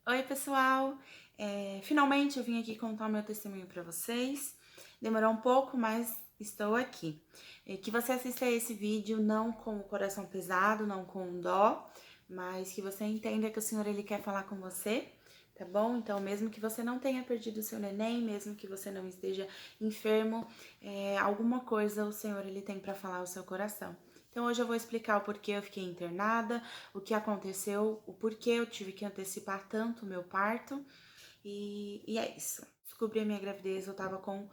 Oi, pessoal! Finalmente eu vim aqui contar o meu testemunho para vocês. Demorou um pouco, mas estou aqui. Que você assista a esse vídeo não com o coração pesado, não com dó, mas que você entenda que o Senhor ele quer falar com você, tá bom? Então, mesmo que você não tenha perdido o seu neném, mesmo que você não esteja enfermo, alguma coisa o Senhor ele tem para falar ao seu coração. Então hoje eu vou explicar o porquê eu fiquei internada, o que aconteceu, o porquê eu tive que antecipar tanto o meu parto. E é isso. Descobri a minha gravidez, eu tava com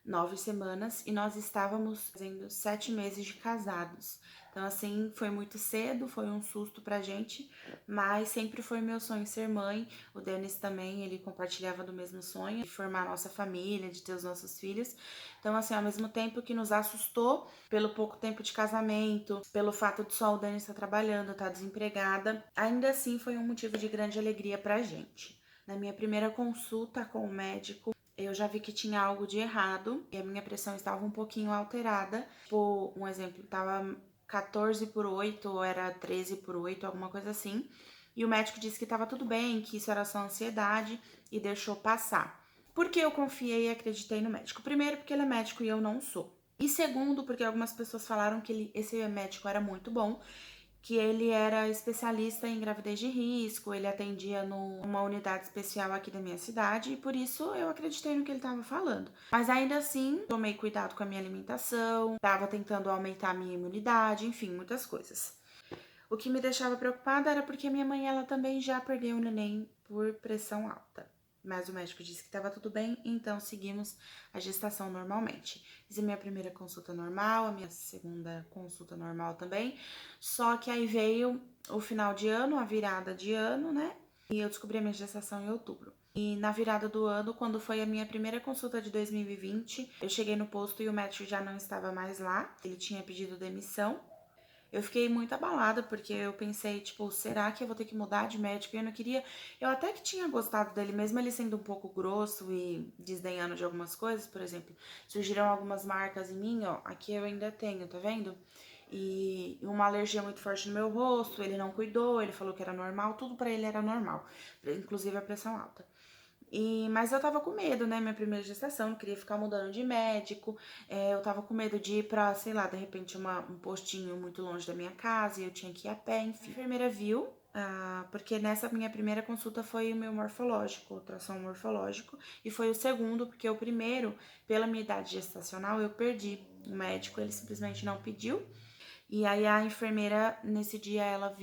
9 semanas e nós estávamos fazendo 7 meses de casados. Então, assim, foi muito cedo, foi um susto pra gente, mas sempre foi meu sonho ser mãe. O Denis também, ele compartilhava do mesmo sonho, de formar nossa família, de ter os nossos filhos. Então, assim, ao mesmo tempo que nos assustou pelo pouco tempo de casamento, pelo fato de só o Denis estar trabalhando, estar desempregada, ainda assim foi um motivo de grande alegria pra gente. Na minha primeira consulta com o médico, eu já vi que tinha algo de errado e a minha pressão estava um pouquinho alterada. Tipo, um exemplo, estava 14/8 ou era 13/8, alguma coisa assim. E o médico disse que estava tudo bem, que isso era só ansiedade e deixou passar. Por que eu confiei e acreditei no médico? Primeiro, porque ele é médico e eu não sou. E segundo, porque algumas pessoas falaram que esse médico era muito bom, que ele era especialista em gravidez de risco, ele atendia numa unidade especial aqui da minha cidade e por isso eu acreditei no que ele estava falando. Mas ainda assim, tomei cuidado com a minha alimentação, estava tentando aumentar a minha imunidade, enfim, muitas coisas. O que me deixava preocupada era porque minha mãe ela também já perdeu o neném por pressão alta. Mas o médico disse que estava tudo bem, então seguimos a gestação normalmente. Fiz a minha primeira consulta normal, a minha segunda consulta normal também. Só que aí veio o final de ano, a virada de ano, né? E eu descobri a minha gestação em outubro. E na virada do ano, quando foi a minha primeira consulta de 2020, eu cheguei no posto e o médico já não estava mais lá. Ele tinha pedido demissão. Eu fiquei muito abalada, porque eu pensei, tipo, será que eu vou ter que mudar de médico? E eu não queria. Eu até que tinha gostado dele, mesmo ele sendo um pouco grosso e desdenhando de algumas coisas, por exemplo, surgiram algumas marcas em mim, ó. Aqui eu ainda tenho, tá vendo? E uma alergia muito forte no meu rosto, ele não cuidou, ele falou que era normal, tudo pra ele era normal, inclusive a pressão alta. Mas eu tava com medo, né? Minha primeira gestação, não queria ficar mudando de médico. Eu tava com medo de ir pra, sei lá, de repente um postinho muito longe da minha casa e eu tinha que ir a pé, enfim. A enfermeira viu, porque nessa minha primeira consulta foi o meu morfológico, ultrassom morfológico, e foi o segundo, porque o primeiro, pela minha idade gestacional, eu perdi. O médico, ele simplesmente não pediu. E aí a enfermeira, nesse dia, ela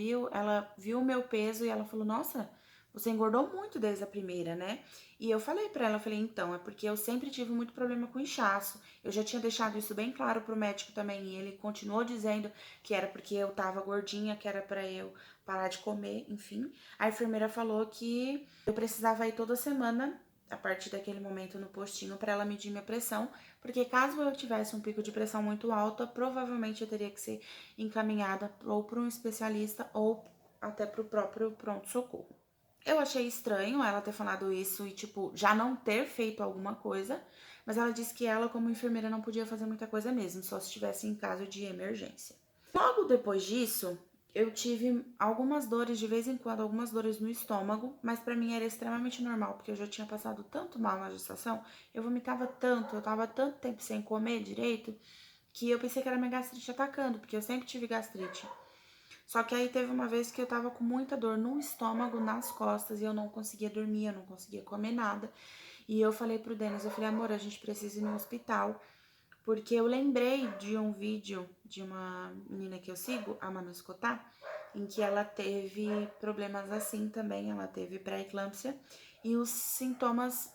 viu o meu peso e ela falou, nossa, você engordou muito desde a primeira, né? E eu falei pra ela, eu falei, então, é porque eu sempre tive muito problema com inchaço. Eu já tinha deixado isso bem claro pro médico também, e ele continuou dizendo que era porque eu tava gordinha, que era pra eu parar de comer, enfim. A enfermeira falou que eu precisava ir toda semana, a partir daquele momento no postinho, pra ela medir minha pressão, porque caso eu tivesse um pico de pressão muito alta, provavelmente eu teria que ser encaminhada ou para um especialista ou até para o próprio pronto-socorro. Eu achei estranho ela ter falado isso e, tipo, já não ter feito alguma coisa, mas ela disse que ela, como enfermeira, não podia fazer muita coisa mesmo, só se estivesse em caso de emergência. Logo depois disso, eu tive algumas dores, de vez em quando, algumas dores no estômago, mas pra mim era extremamente normal, porque eu já tinha passado tanto mal na gestação, eu vomitava tanto, eu tava tanto tempo sem comer direito, que eu pensei que era minha gastrite atacando, porque eu sempre tive gastrite. Só que aí teve uma vez que eu tava com muita dor no estômago, nas costas, e eu não conseguia dormir, eu não conseguia comer nada. E eu falei pro Denis, eu falei, amor, a gente precisa ir no hospital. Porque eu lembrei de um vídeo de uma menina que eu sigo, a Manu Escotá, em que ela teve problemas assim também, ela teve pré-eclâmpsia, e os sintomas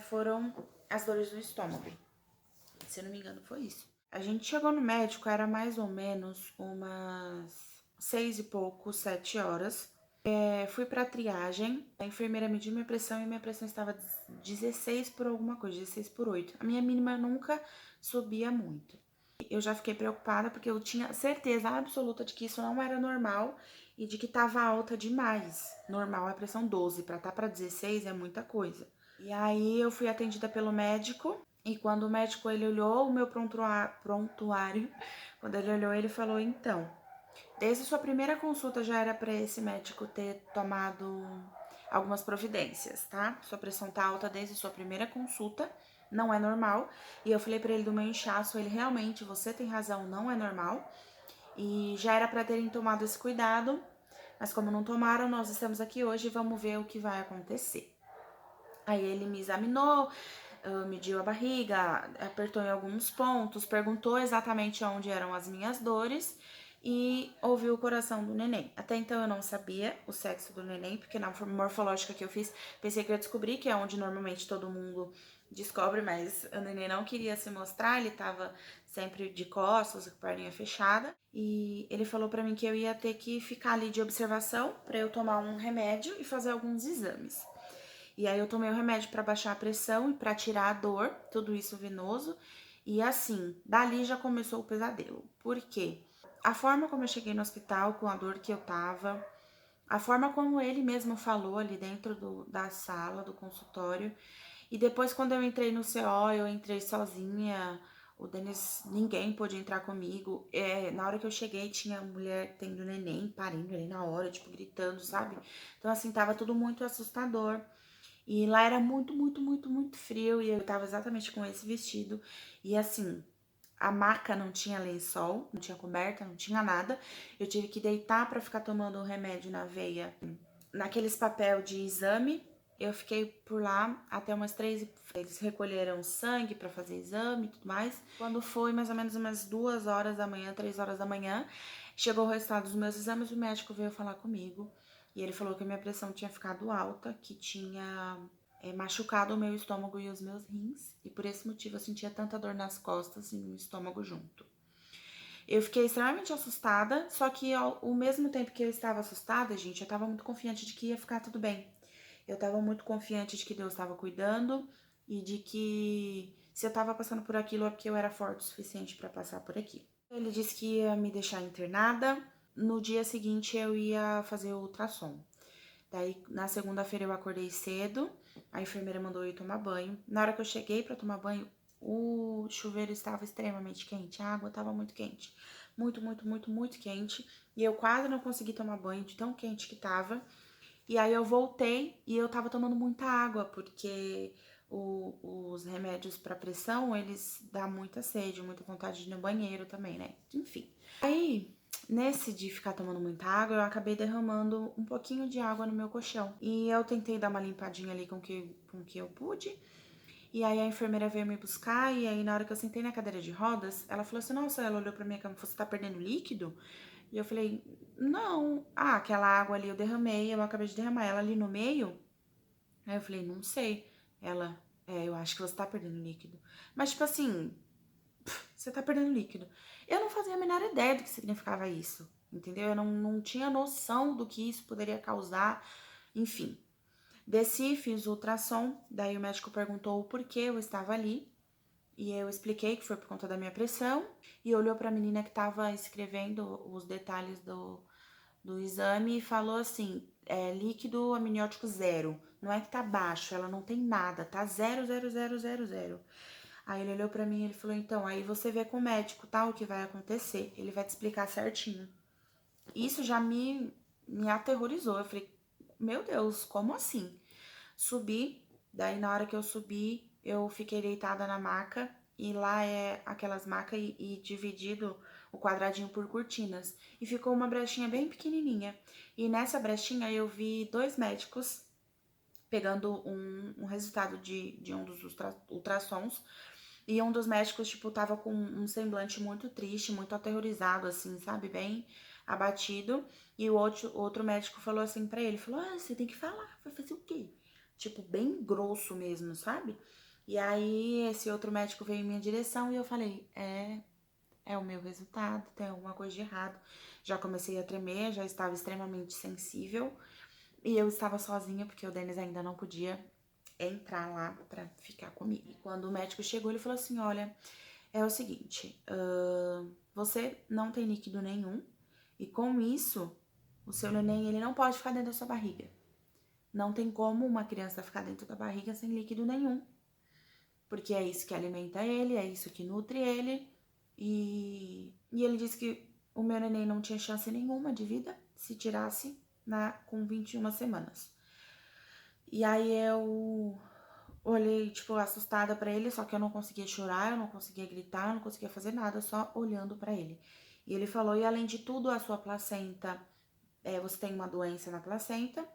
foram as dores do estômago. Se eu não me engano, foi isso. A gente chegou no médico, era mais ou menos umas 6 e pouco, 7 horas. Fui pra triagem, a enfermeira mediu minha pressão e minha pressão estava 16 por alguma coisa, 16/8. A minha mínima nunca subia muito. Eu já fiquei preocupada porque eu tinha certeza absoluta de que isso não era normal e de que estava alta demais. Normal é pressão 12, pra estar pra 16 é muita coisa. E aí eu fui atendida pelo médico e quando o médico ele olhou o meu prontuário, quando ele olhou ele falou, então, desde sua primeira consulta já era para esse médico ter tomado algumas providências, tá? Sua pressão tá alta desde sua primeira consulta, não é normal. E eu falei pra ele do meu inchaço, ele realmente, você tem razão, não é normal. E já era pra terem tomado esse cuidado, mas como não tomaram, nós estamos aqui hoje e vamos ver o que vai acontecer. Aí ele me examinou, mediu a barriga, apertou em alguns pontos, perguntou exatamente onde eram as minhas dores e ouviu o coração do neném. Até então eu não sabia o sexo do neném, porque na morfológica que eu fiz, pensei que eu ia descobrir, que é onde normalmente todo mundo descobre, mas o neném não queria se mostrar, ele tava sempre de costas, com a perninha fechada. E ele falou pra mim que eu ia ter que ficar ali de observação pra eu tomar um remédio e fazer alguns exames. E aí eu tomei o remédio pra baixar a pressão e pra tirar a dor, tudo isso venoso. E assim, dali já começou o pesadelo. Por quê? A forma como eu cheguei no hospital, com a dor que eu tava, a forma como ele mesmo falou ali dentro da sala, do consultório. E depois, quando eu entrei no CO, eu entrei sozinha. O Denis, ninguém pôde entrar comigo. Na hora que eu cheguei, tinha mulher tendo neném, parindo ali na hora, tipo, gritando, sabe? Então, assim, tava tudo muito assustador. E lá era muito, muito, muito, muito frio. E eu tava exatamente com esse vestido. E assim, a maca não tinha lençol, não tinha coberta, não tinha nada. Eu tive que deitar pra ficar tomando o remédio na veia. Naqueles papel de exame, eu fiquei por lá até umas 3. Eles recolheram sangue pra fazer exame e tudo mais. Quando foi mais ou menos umas 2 horas da manhã, 3 horas da manhã, chegou o resultado dos meus exames, o médico veio falar comigo. E ele falou que a minha pressão tinha ficado alta, que tinha machucado o meu estômago e os meus rins. E por esse motivo eu sentia tanta dor nas costas e no estômago junto. Eu fiquei extremamente assustada, só que ao mesmo tempo que eu estava assustada, gente, eu tava muito confiante de que ia ficar tudo bem. Eu tava muito confiante de que Deus estava cuidando e de que se eu tava passando por aquilo é porque eu era forte o suficiente para passar por aquilo. Ele disse que ia me deixar internada. No dia seguinte eu ia fazer o ultrassom. Daí na segunda-feira eu acordei cedo, a enfermeira mandou eu ir tomar banho. Na hora que eu cheguei para tomar banho, o chuveiro estava extremamente quente, a água estava muito quente. Muito, muito, muito, muito quente. E eu quase não consegui tomar banho de tão quente que tava. E aí eu voltei e eu tava tomando muita água, porque os remédios para pressão, eles dão muita sede, muita vontade de ir no banheiro também, né? Enfim. Aí, nesse de ficar tomando muita água, eu acabei derramando um pouquinho de água no meu colchão. E eu tentei dar uma limpadinha ali com que eu pude. E aí a enfermeira veio me buscar, e aí na hora que eu sentei na cadeira de rodas, ela falou assim, nossa, ela olhou pra minha cama e falou, você tá perdendo líquido? E eu falei, não. Ah, aquela água ali eu derramei, eu acabei de derramar ela ali no meio. Aí eu falei, não sei. Ela, eu acho que você tá perdendo líquido. Mas tipo assim, você tá perdendo líquido. Eu não fazia a menor ideia do que significava isso, entendeu? Eu não tinha noção do que isso poderia causar, enfim. Desci, fiz o ultrassom, daí o médico perguntou o porquê eu estava ali. E eu expliquei que foi por conta da minha pressão. E olhou pra menina que tava escrevendo os detalhes do exame e falou assim, líquido amniótico zero. Não é que tá baixo, ela não tem nada, tá 0,0000. Aí ele olhou pra mim e ele falou, então, aí você vê com o médico, tá, o que vai acontecer. Ele vai te explicar certinho. Isso já me aterrorizou. Eu falei, meu Deus, como assim? Subi, daí na hora que eu subi, eu fiquei deitada na maca. E lá é aquelas macas e dividido o quadradinho por cortinas. E ficou uma brechinha bem pequenininha. E nessa brechinha eu vi 2 médicos pegando um resultado de um dos ultrassons. E um dos médicos, tipo, tava com um semblante muito triste, muito aterrorizado, assim, sabe? Bem abatido. E o outro médico falou assim pra ele, falou, você tem que falar, vai fazer o quê? Tipo, bem grosso mesmo, sabe? E aí esse outro médico veio em minha direção e eu falei, é o meu resultado, tem alguma coisa de errado. Já comecei a tremer, já estava extremamente sensível. E eu estava sozinha, porque o Denis ainda não podia entrar lá pra ficar comigo. E quando o médico chegou, ele falou assim, olha, é o seguinte, você não tem líquido nenhum, e com isso, o seu neném, ele não pode ficar dentro da sua barriga. Não tem como uma criança ficar dentro da barriga sem líquido nenhum, porque é isso que alimenta ele, é isso que nutre ele, e ele disse que o meu neném não tinha chance nenhuma de vida se tirasse com 21 semanas. E aí eu olhei, tipo, assustada pra ele, só que eu não conseguia chorar, eu não conseguia gritar, eu não conseguia fazer nada, só olhando pra ele. E ele falou, e além de tudo, a sua placenta, você tem uma doença na placenta,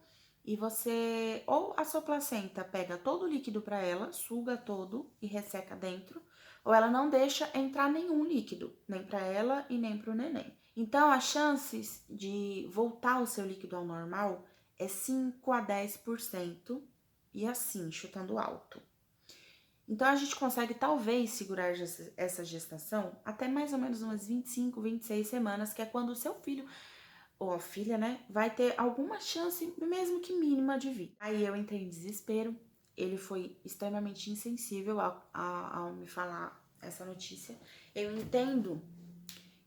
e você, ou a sua placenta pega todo o líquido pra ela, suga todo e resseca dentro, ou ela não deixa entrar nenhum líquido, nem pra ela e nem pro neném. Então, as chances de voltar o seu líquido ao normal é 5 a 10%, e assim, chutando alto. Então, a gente consegue talvez segurar essa gestação até mais ou menos umas 25, 26 semanas, que é quando o seu filho ou a filha, né, vai ter alguma chance, mesmo que mínima, de vida. Aí eu entrei em desespero, ele foi extremamente insensível ao me falar essa notícia. Eu entendo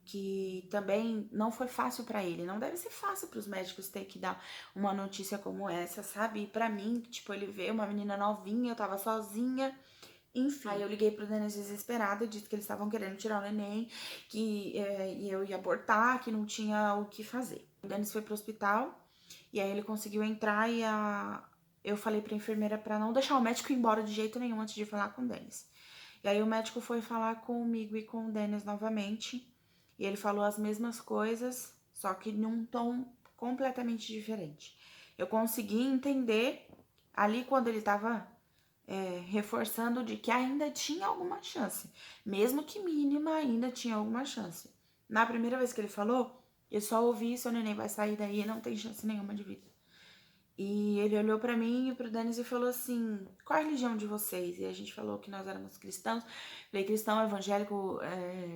que também não foi fácil pra ele, não deve ser fácil pros médicos ter que dar uma notícia como essa, sabe? E pra mim, tipo, ele vê uma menina novinha, eu tava sozinha, enfim. Aí eu liguei pro Denis desesperada, disse que eles estavam querendo tirar o neném, que eu ia abortar, que não tinha o que fazer. O Denis foi pro hospital, e aí ele conseguiu entrar e eu falei pra enfermeira pra não deixar o médico ir embora de jeito nenhum antes de falar com o Denis. E aí o médico foi falar comigo e com o Denis novamente, e ele falou as mesmas coisas, só que num tom completamente diferente. Eu consegui entender ali quando ele tava reforçando de que ainda tinha alguma chance, mesmo que mínima, ainda tinha alguma chance. Na primeira vez que ele falou, eu só ouvi: seu neném vai sair daí e não tem chance nenhuma de vida. E ele olhou pra mim e pro Denis e falou assim: qual é a religião de vocês? E a gente falou que nós éramos cristãos. Falei: cristão, evangélico,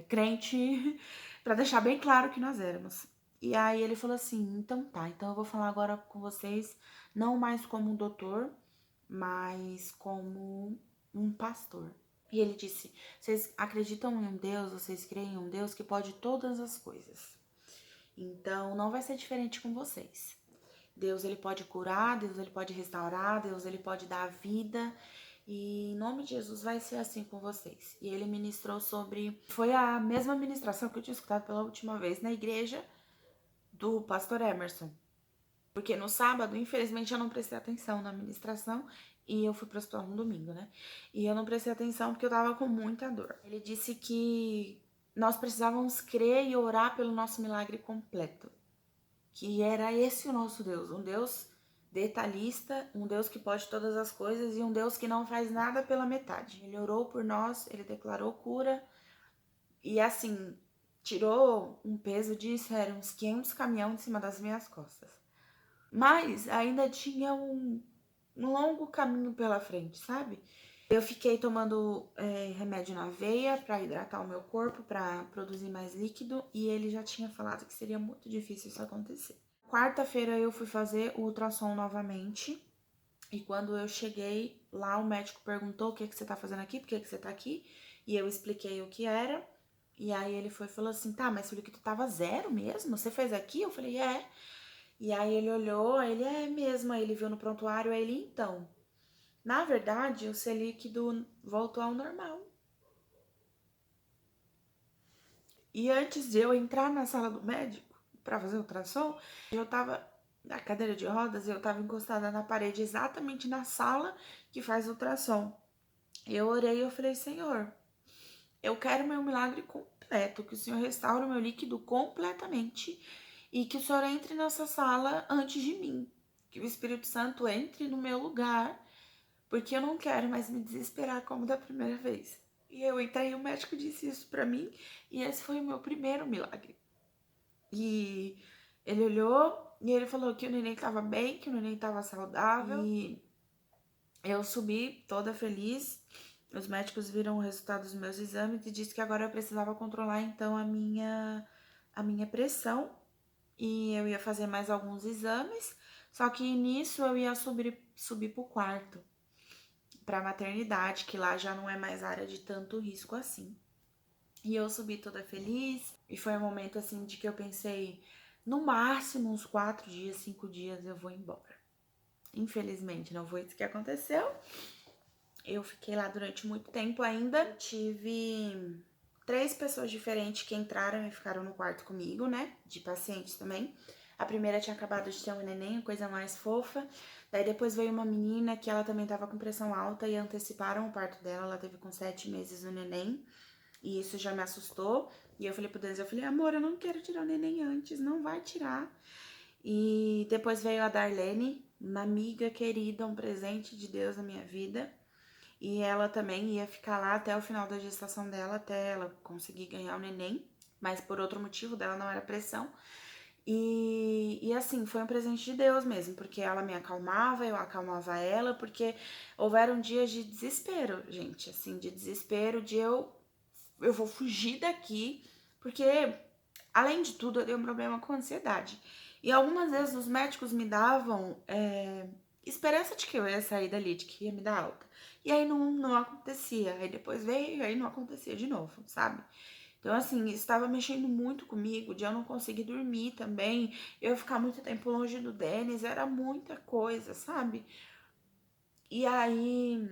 crente, pra deixar bem claro que nós éramos. E aí ele falou assim: então tá, então eu vou falar agora com vocês, não mais como um doutor, mas como um pastor. E ele disse: vocês acreditam em um Deus, vocês creem em um Deus que pode todas as coisas. Então não vai ser diferente com vocês. Deus, ele pode curar, Deus, ele pode restaurar, Deus, ele pode dar vida. E em nome de Jesus vai ser assim com vocês. E ele ministrou sobre... Foi a mesma ministração que eu tinha escutado pela última vez na igreja do pastor Emerson. Porque no sábado, infelizmente, eu não prestei atenção na ministração e eu fui pro hospital no domingo, né? E eu não prestei atenção porque eu tava com muita dor. Ele disse que nós precisávamos crer e orar pelo nosso milagre completo. Que era esse o nosso Deus, um Deus detalhista, um Deus que pode todas as coisas e um Deus que não faz nada pela metade. Ele orou por nós, ele declarou cura e assim, tirou um peso de, sério, uns 500 caminhões em cima das minhas costas. Mas ainda tinha um longo caminho pela frente, sabe? Eu fiquei tomando remédio na veia para hidratar o meu corpo, para produzir mais líquido, e ele já tinha falado que seria muito difícil isso acontecer. Quarta-feira eu fui fazer o ultrassom novamente, e quando eu cheguei lá, o médico perguntou: o que você tá fazendo aqui, por que você tá aqui? E eu expliquei o que era, e aí ele foi e falou assim: tá, mas o líquido tava zero mesmo? Você fez aqui? Eu falei: é. E aí ele olhou, aí ele: é mesmo. Aí ele viu no prontuário, aí ele: então, na verdade, o seu líquido voltou ao normal. E antes de eu entrar na sala do médico para fazer o ultrassom, eu tava na cadeira de rodas, eu tava encostada na parede, exatamente na sala que faz o ultrassom. Eu orei e eu falei: Senhor, eu quero meu milagre completo, que o Senhor restaure o meu líquido completamente e que o Senhor entre nessa sala antes de mim. Que o Espírito Santo entre no meu lugar, porque eu não quero mais me desesperar como da primeira vez. E eu entrei e o médico disse isso pra mim, e esse foi o meu primeiro milagre. E ele olhou e ele falou que o neném tava bem, que o neném tava saudável. E eu subi toda feliz. Os médicos viram o resultado dos meus exames e disse que agora eu precisava controlar então a minha pressão. E eu ia fazer mais alguns exames. Só que nisso eu ia subir pro quarto, pra maternidade, que lá já não é mais área de tanto risco assim. E eu subi toda feliz, e foi um momento assim de que eu pensei, no máximo uns 4 dias, 5 dias eu vou embora. Infelizmente não foi isso que aconteceu. Eu fiquei lá durante muito tempo ainda. Eu tive 3 pessoas diferentes que entraram e ficaram no quarto comigo, né? De pacientes também. A primeira tinha acabado de ter um neném, coisa mais fofa. Daí depois veio uma menina que ela também tava com pressão alta e anteciparam o parto dela. Ela teve com 7 meses o neném. E isso já me assustou. E eu falei pro Deus, eu falei, amor, eu não quero tirar o neném antes, não vai tirar. E depois veio a Darlene, uma amiga querida, um presente de Deus na minha vida. E ela também ia ficar lá até o final da gestação dela, até ela conseguir ganhar o neném. Mas por outro motivo dela não era pressão. E assim, foi um presente de Deus mesmo, porque ela me acalmava, eu acalmava ela, porque houveram dias de desespero, gente, assim, de desespero, de eu vou fugir daqui, porque, além de tudo, eu tenho um problema com ansiedade. E algumas vezes os médicos me davam esperança de que eu ia sair dali, de que ia me dar alta. E aí não acontecia, aí depois veio, aí não acontecia de novo, sabe? Então, assim, isso estava mexendo muito comigo, de eu não conseguir dormir também, eu ficar muito tempo longe do Denis, era muita coisa, sabe? E aí,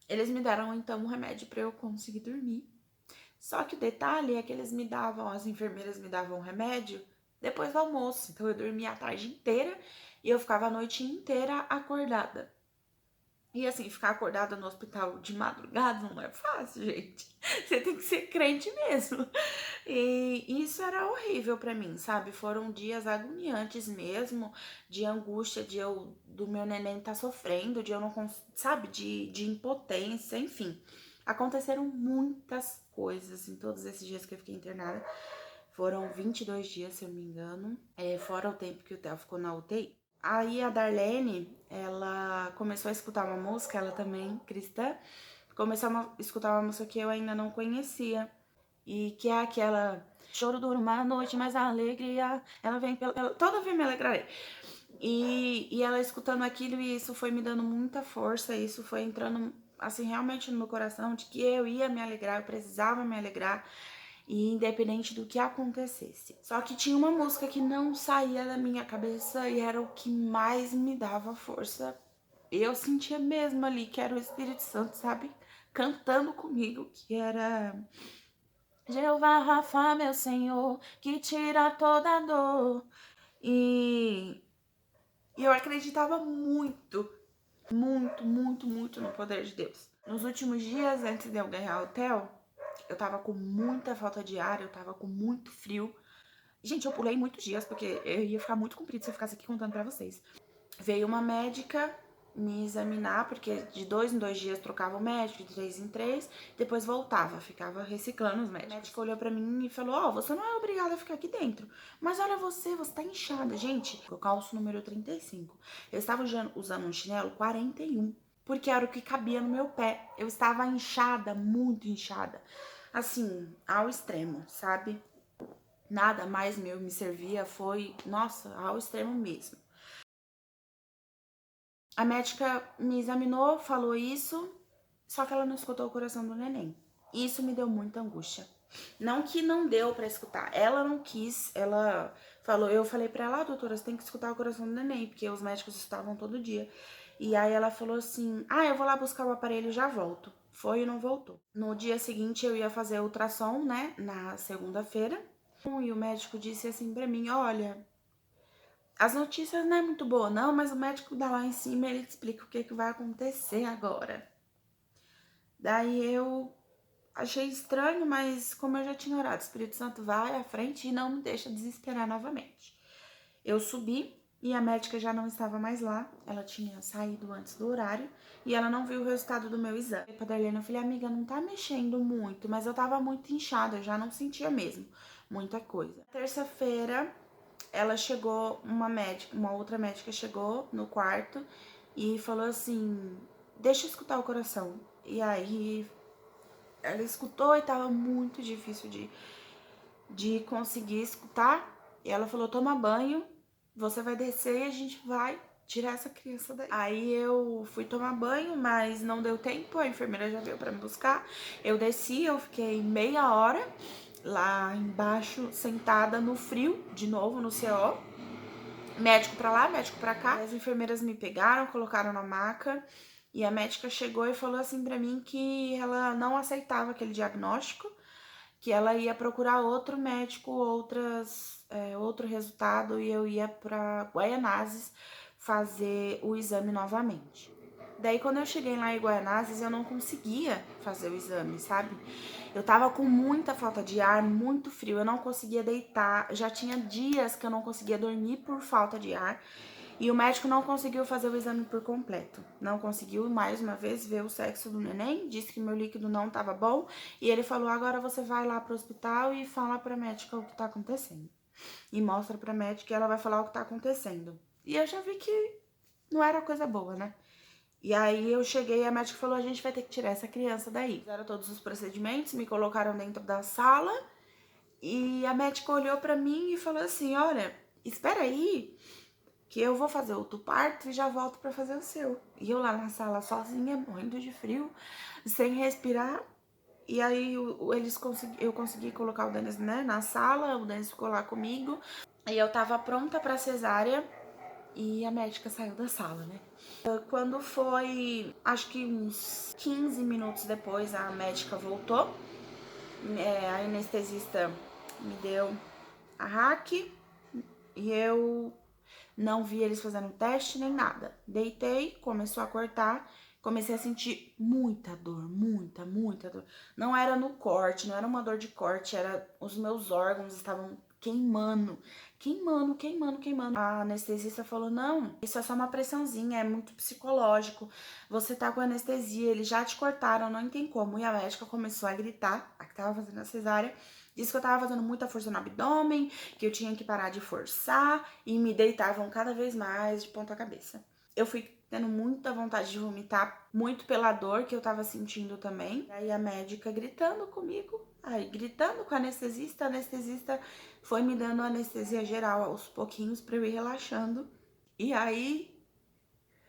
eles me deram, então, um remédio para eu conseguir dormir. Só que o detalhe é que eles me davam, as enfermeiras me davam o remédio depois do almoço. Então, eu dormia a tarde inteira e eu ficava a noite inteira acordada. E assim, ficar acordada no hospital de madrugada não é fácil, gente. Você tem que ser crente mesmo. E isso era horrível pra mim, sabe? Foram dias agoniantes mesmo, de angústia, do meu neném tá sofrendo, de eu não, sabe? De impotência, enfim. Aconteceram muitas coisas em todos esses dias que eu fiquei internada. Foram 22 dias, se eu não me engano, fora o tempo que o Theo ficou na UTI. Aí a Darlene, ela começou a escutar uma música, ela também, cristã, começou a escutar uma música que eu ainda não conhecia. E que é aquela choro dura uma noite, mas a alegria, ela vem toda vez me alegrarei. E ela escutando aquilo, e isso foi me dando muita força, isso foi entrando, assim, realmente no meu coração, de que eu ia me alegrar, eu precisava me alegrar, e independente do que acontecesse. Só que tinha uma música que não saía da minha cabeça e era o que mais me dava força. Eu sentia mesmo ali que era o Espírito Santo, sabe? Cantando comigo, que era Jeová Rafa, meu Senhor, que tira toda dor. E eu acreditava muito no poder de Deus. Nos últimos dias, antes de eu ganhar o Theo, eu tava com muita falta de ar, eu tava com muito frio. Gente, eu pulei muitos dias, porque eu ia ficar muito comprido se eu ficasse aqui contando pra vocês. Veio uma médica me examinar, porque de 2 em 2 dias trocava o médico, de 3 em 3, depois voltava, ficava reciclando os médicos. A médica olhou pra mim e falou, ó, você não é obrigada a ficar aqui dentro, mas olha você tá inchada. Gente, eu calço número 35. Eu estava usando um chinelo 41, porque era o que cabia no meu pé. Eu estava inchada, muito inchada, assim, ao extremo, sabe? Nada mais me servia, foi, nossa, ao extremo mesmo. A médica me examinou, falou isso, só que ela não escutou o coração do neném. Isso me deu muita angústia. Não que não deu pra escutar, ela não quis, ela falou, eu falei pra ela, doutora, você tem que escutar o coração do neném, porque os médicos estavam todo dia. E aí ela falou assim, eu vou lá buscar o aparelho e já volto. Foi e não voltou. No dia seguinte eu ia fazer ultrassom, né, na segunda-feira, e o médico disse assim pra mim, olha, as notícias não é muito boa não, mas o médico dá lá em cima, ele explica o que vai acontecer agora. Daí eu achei estranho, mas como eu já tinha orado, o Espírito Santo vai à frente e não me deixa desesperar novamente. Eu subi e a médica já não estava mais lá, ela tinha saído antes do horário e ela não viu o resultado do meu exame. Pra Darlene, eu falei, amiga, não tá mexendo muito, mas eu tava muito inchada, eu já não sentia mesmo muita coisa. Terça-feira, ela chegou, uma outra médica chegou no quarto e falou assim, deixa eu escutar o coração. E aí ela escutou e tava muito difícil de conseguir escutar. E ela falou, toma banho, você vai descer e a gente vai tirar essa criança daí. Aí eu fui tomar banho, mas não deu tempo, a enfermeira já veio pra me buscar. Eu desci, eu fiquei meia hora lá embaixo, sentada no frio, de novo no CO. Médico pra lá, médico pra cá. As enfermeiras me pegaram, colocaram na maca. E a médica chegou e falou assim pra mim que ela não aceitava aquele diagnóstico, que ela ia procurar outro médico, outras outro resultado e eu ia pra Guaianazes fazer o exame novamente. Daí, quando eu cheguei lá em Guaianazes, eu não conseguia fazer o exame, sabe? Eu tava com muita falta de ar, muito frio, eu não conseguia deitar. Já tinha dias que eu não conseguia dormir por falta de ar. E o médico não conseguiu fazer o exame por completo. Não conseguiu, mais uma vez, ver o sexo do neném. Disse que meu líquido não tava bom. E ele falou, agora você vai lá pro hospital e fala pra médica o que tá acontecendo. E mostra pra médica e ela vai falar o que tá acontecendo. E eu já vi que não era coisa boa, né? E aí eu cheguei e a médica falou, a gente vai ter que tirar essa criança daí. Fizeram todos os procedimentos, me colocaram dentro da sala. E a médica olhou pra mim e falou assim, olha, espera aí, que eu vou fazer outro parto e já volto pra fazer o seu. E eu lá na sala sozinha, morrendo de frio, sem respirar. E aí eu consegui colocar o Denis, né, na sala, o Denis ficou lá comigo. E eu tava pronta pra cesárea e a médica saiu da sala, né? Quando foi, acho que uns 15 minutos depois, a médica voltou. A anestesista me deu a hack e eu não vi eles fazendo teste nem nada. Deitei, começou a cortar, comecei a sentir muita dor, muita dor. Não era no corte, não era uma dor de corte, era os meus órgãos estavam queimando. A anestesista falou, não, isso é só uma pressãozinha, é muito psicológico. Você tá com anestesia, eles já te cortaram, não tem como. E a médica começou a gritar, a que tava fazendo a cesárea, disse que eu tava fazendo muita força no abdômen, que eu tinha que parar de forçar e me deitavam cada vez mais de ponta cabeça. Eu fui tendo muita vontade de vomitar, muito pela dor que eu tava sentindo também. E aí a médica gritando comigo, aí gritando com a anestesista foi me dando anestesia geral aos pouquinhos pra eu ir relaxando. E aí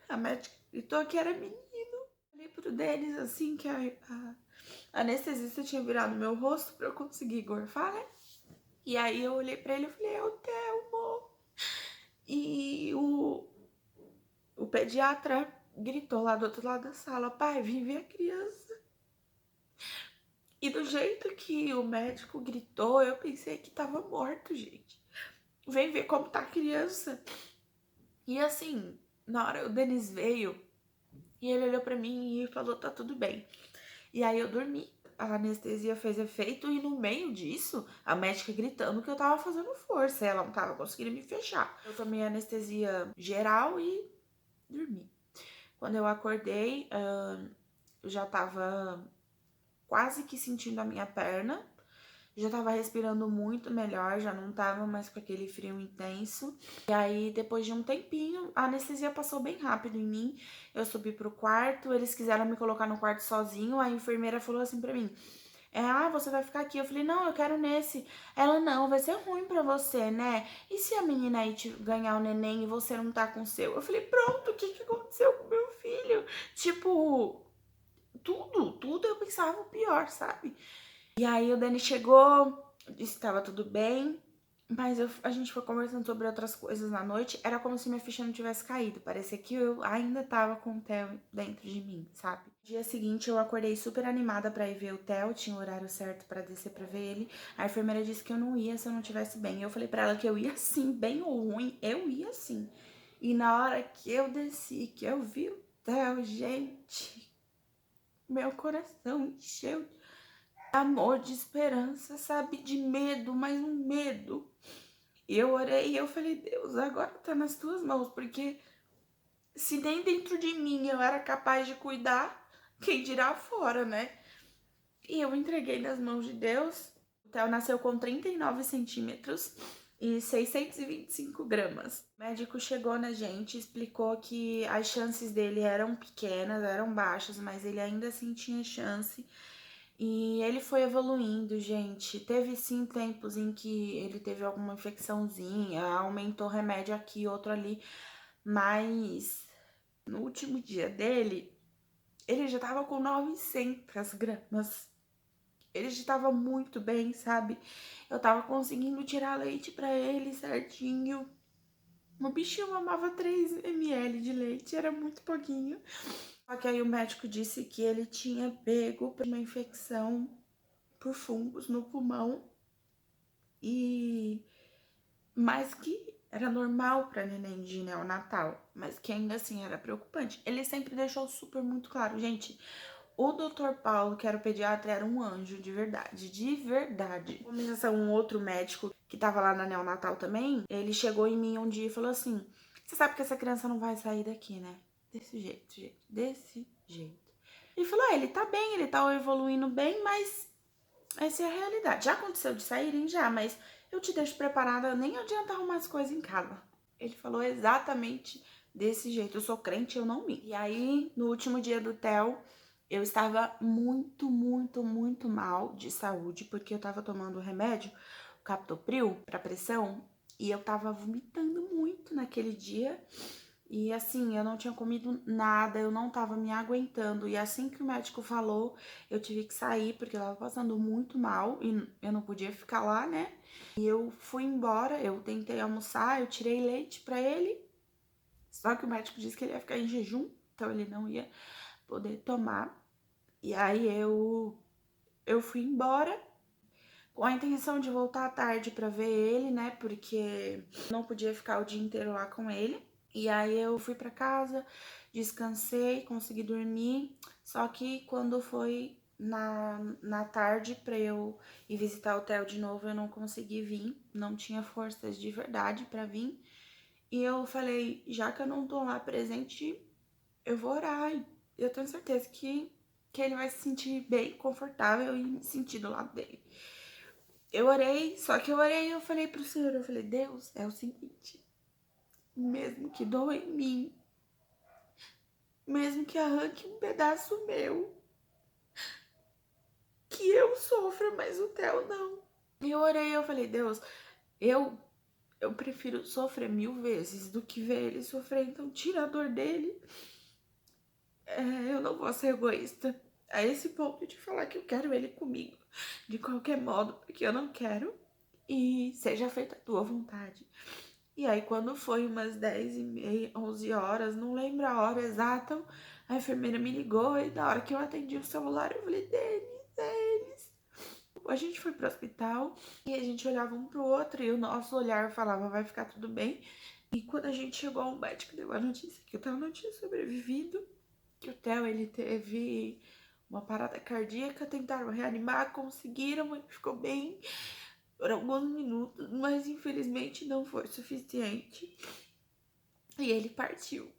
a médica gritou que era menino. Olhei pro Denis assim, que a anestesista tinha virado meu rosto pra eu conseguir gorfar, né? E aí eu olhei pra ele e falei, é o Telmo. E o pediatra gritou lá do outro lado da sala, pai, vem ver a criança. E do jeito que o médico gritou, eu pensei que tava morto, gente. Vem ver como tá a criança. E assim, na hora o Denis veio e ele olhou pra mim e falou, tá tudo bem. E aí eu dormi. A anestesia fez efeito e no meio disso, a médica gritando que eu tava fazendo força, ela não tava conseguindo me fechar. Eu tomei anestesia geral e dormi. Quando eu acordei, eu já tava quase que sentindo a minha perna, já tava respirando muito melhor, já não tava mais com aquele frio intenso. E aí, depois de um tempinho, a anestesia passou bem rápido em mim. Eu subi pro quarto, eles quiseram me colocar no quarto sozinho, a enfermeira falou assim pra mim, você vai ficar aqui. Eu falei, não, eu quero nesse. Ela, não, vai ser ruim pra você, né? E se a menina aí ganhar o neném e você não tá com o seu? Eu falei, pronto, o que que aconteceu com meu filho? Tipo, tudo eu pensava o pior, sabe? E aí o Dani chegou, disse que tava tudo bem, mas a gente foi conversando sobre outras coisas na noite. Era como se minha ficha não tivesse caído. Parecia que eu ainda tava com o Theo dentro de mim, sabe? No dia seguinte eu acordei super animada pra ir ver o Theo, tinha o horário certo pra descer pra ver ele. A enfermeira disse que eu não ia se eu não tivesse bem. Eu falei pra ela que eu ia sim, bem ou ruim, eu ia sim. E na hora que eu desci, que eu vi o Theo, gente, meu coração encheu de amor, de esperança, sabe? De medo, mas um medo. E eu orei e eu falei, Deus, agora tá nas tuas mãos, porque se nem dentro de mim eu era capaz de cuidar, quem dirá fora, né? E eu entreguei nas mãos de Deus. O Theo nasceu com 39 centímetros e 625 gramas. O médico chegou na gente, explicou que as chances dele eram pequenas, eram baixas, mas ele ainda assim tinha chance. E ele foi evoluindo, gente. Teve sim tempos em que ele teve alguma infecçãozinha, aumentou remédio aqui, outro ali, mas no último dia dele, ele já tava com 900 gramas. Ele já tava muito bem, sabe? Eu tava conseguindo tirar leite pra ele certinho. O bichinho mamava 3 ml de leite, era muito pouquinho. Só que aí o médico disse que ele tinha pego uma infecção por fungos no pulmão e mas que era normal para neném de neonatal, mas que ainda assim era preocupante. Ele sempre deixou super muito claro, gente, o Dr. Paulo, que era o pediatra, era um anjo de verdade, de verdade. Em compensação, um outro médico que tava lá na neonatal também, ele chegou em mim um dia e falou assim: "Você sabe que essa criança não vai sair daqui, né? Desse jeito, gente, desse jeito." Ele falou: ele tá bem, ele tá evoluindo bem, mas essa é a realidade. Já aconteceu de saírem? Já, mas eu te deixo preparada, nem adianta arrumar as coisas em casa." Ele falou exatamente desse jeito. Eu sou crente, eu não minto. E aí, no último dia do TEL, eu estava muito, muito, muito mal de saúde, porque eu tava tomando remédio, o Captopril, pra pressão, e eu tava vomitando muito naquele dia. E assim, eu não tinha comido nada, eu não tava me aguentando. E assim que o médico falou, eu tive que sair, porque eu tava passando muito mal e eu não podia ficar lá, né? E eu fui embora, eu tentei almoçar, eu tirei leite pra ele. Só que o médico disse que ele ia ficar em jejum, então ele não ia poder tomar. E aí eu fui embora com a intenção de voltar à tarde pra ver ele, né? Porque não podia ficar o dia inteiro lá com ele. E aí eu fui pra casa, descansei, consegui dormir. Só que quando foi na tarde pra eu ir visitar o hotel de novo, eu não consegui vir. Não tinha forças de verdade pra vir. E eu falei, já que eu não tô lá presente, eu vou orar. E eu tenho certeza que ele vai se sentir bem confortável e me sentir do lado dele. Eu orei, só que eu orei e eu falei pro Senhor, eu falei, Deus, é o seguinte, mesmo que doa em mim, mesmo que arranque um pedaço meu, que eu sofra, mas o Theo não. E eu orei, eu falei, Deus, eu eu prefiro sofrer 1000 vezes do que ver ele sofrer, então tira a dor dele. Eu não vou ser egoísta a esse ponto de falar que eu quero ele comigo de qualquer modo, porque eu não quero. E seja feita a tua vontade. E aí, quando foi umas 10h30, 11 horas, não lembro a hora exata, a enfermeira me ligou e na hora que eu atendi o celular, eu falei, Denis. A gente foi pro hospital e a gente olhava um pro outro e o nosso olhar falava, vai ficar tudo bem. E quando a gente chegou, o médico deu a notícia que o Theo não tinha sobrevivido, que o Theo, ele teve uma parada cardíaca, tentaram reanimar, conseguiram, ele ficou bem por alguns minutos, mas infelizmente não foi suficiente. E ele partiu.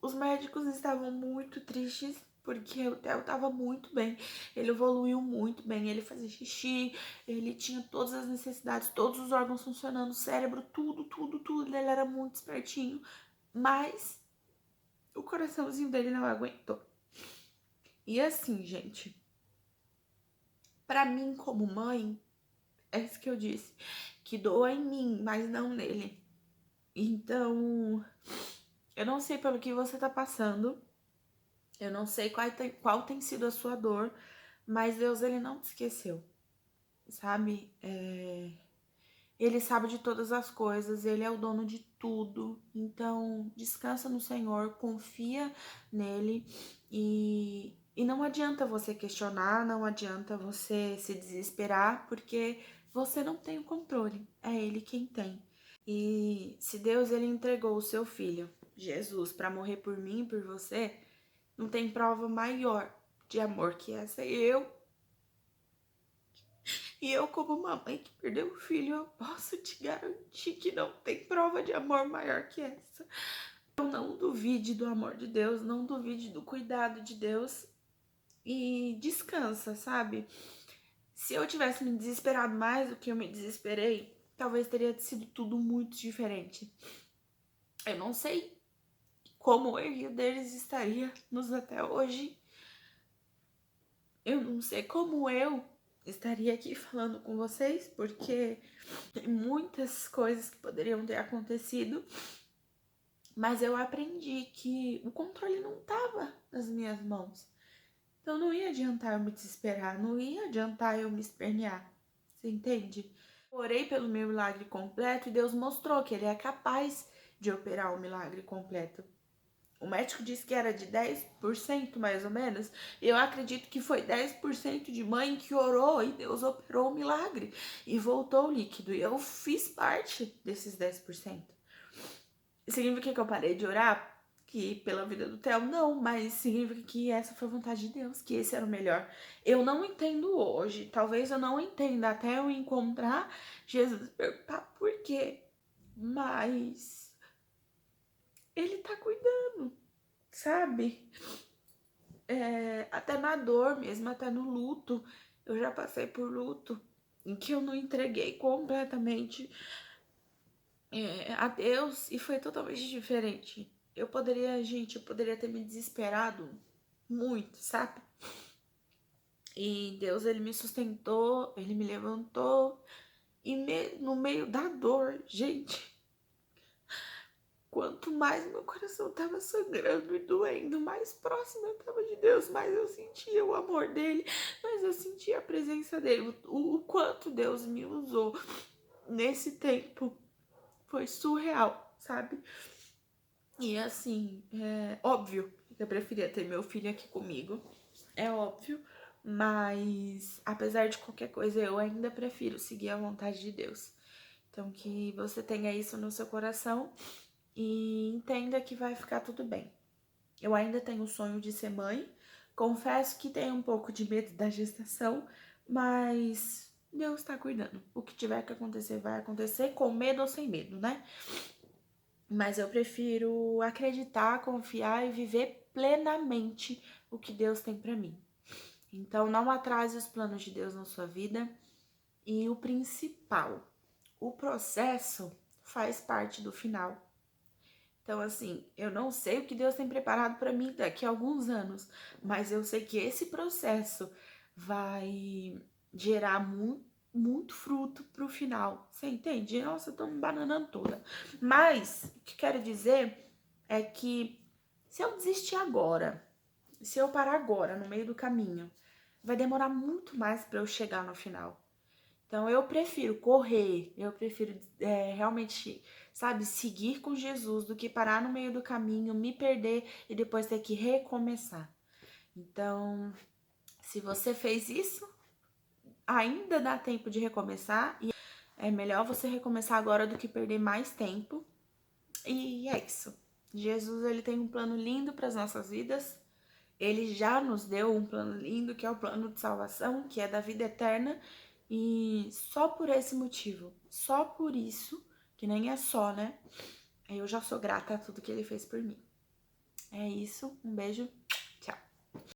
Os médicos estavam muito tristes porque o Theo estava muito bem, ele evoluiu muito bem, ele fazia xixi, ele tinha todas as necessidades, todos os órgãos funcionando, cérebro, tudo, tudo, tudo, ele era muito espertinho, mas o coraçãozinho dele não aguentou. E assim, gente, pra mim como mãe, é isso que eu disse, que doa em mim, mas não nele. Então, eu não sei pelo que você tá passando, eu não sei qual tem sido a sua dor, mas Deus, ele não te esqueceu, sabe? Ele sabe de todas as coisas, ele é o dono de tudo. Então, descansa no Senhor, confia nele e não adianta você questionar, não adianta você se desesperar, porque você não tem o controle, é ele quem tem. E se Deus, ele entregou o seu filho, Jesus, para morrer por mim e por você, não tem prova maior de amor que essa. E eu como uma mãe que perdeu o filho, eu posso te garantir que não tem prova de amor maior que essa. Então não duvide do amor de Deus, não duvide do cuidado de Deus e descansa, sabe? Se eu tivesse me desesperado mais do que eu me desesperei, talvez teria sido tudo muito diferente. Eu não sei como eu e o deles estaríamos até hoje. Eu não sei como eu estaria aqui falando com vocês, porque tem muitas coisas que poderiam ter acontecido, mas eu aprendi que o controle não estava nas minhas mãos. Então não ia adiantar eu me desesperar, não ia adiantar eu me espernear. Você entende? Eu orei pelo meu milagre completo e Deus mostrou que Ele é capaz de operar o milagre completo. O médico disse que era de 10% mais ou menos. Eu acredito que foi 10% de mãe que orou e Deus operou um milagre e voltou o líquido. E eu fiz parte desses 10%. Significa que eu parei de orar? Que pela vida do Theo, não, mas significa que essa foi a vontade de Deus, que esse era o melhor. Eu não entendo hoje, talvez eu não entenda até eu encontrar Jesus e perguntar por quê, mas ele tá cuidando, sabe? Até na dor mesmo, até no luto, eu já passei por luto em que eu não entreguei completamente a Deus e foi totalmente diferente. Eu poderia ter me desesperado muito, sabe? E Deus, ele me sustentou, ele me levantou. E no meio da dor, gente, quanto mais meu coração tava sangrando e doendo, mais próximo eu tava de Deus, mais eu sentia o amor dele, mais eu sentia a presença dele. O quanto Deus me usou nesse tempo foi surreal, sabe? E assim, é óbvio que eu preferia ter meu filho aqui comigo, é óbvio, mas apesar de qualquer coisa, eu ainda prefiro seguir a vontade de Deus. Então, que você tenha isso no seu coração e entenda que vai ficar tudo bem. Eu ainda tenho o sonho de ser mãe, confesso que tenho um pouco de medo da gestação, mas Deus tá cuidando. O que tiver que acontecer, vai acontecer, com medo ou sem medo, né? Mas eu prefiro acreditar, confiar e viver plenamente o que Deus tem pra mim. Então, não atrase os planos de Deus na sua vida. E o principal, o processo faz parte do final. Então, assim, eu não sei o que Deus tem preparado para mim daqui a alguns anos, mas eu sei que esse processo vai gerar muito fruto pro final. Você entende? Nossa, eu tô me bananando toda. Mas, o que quero dizer é que se eu desistir agora, se eu parar agora, no meio do caminho, vai demorar muito mais para eu chegar no final. Então eu prefiro correr, eu prefiro realmente, sabe, seguir com Jesus do que parar no meio do caminho, me perder e depois ter que recomeçar. Então, se você fez isso, ainda dá tempo de recomeçar e é melhor você recomeçar agora do que perder mais tempo. E é isso. Jesus, ele tem um plano lindo para as nossas vidas. Ele já nos deu um plano lindo, que é o plano de salvação, que é da vida eterna. E só por esse motivo, só por isso, que nem é só, né? Eu já sou grata a tudo que ele fez por mim. É isso, um beijo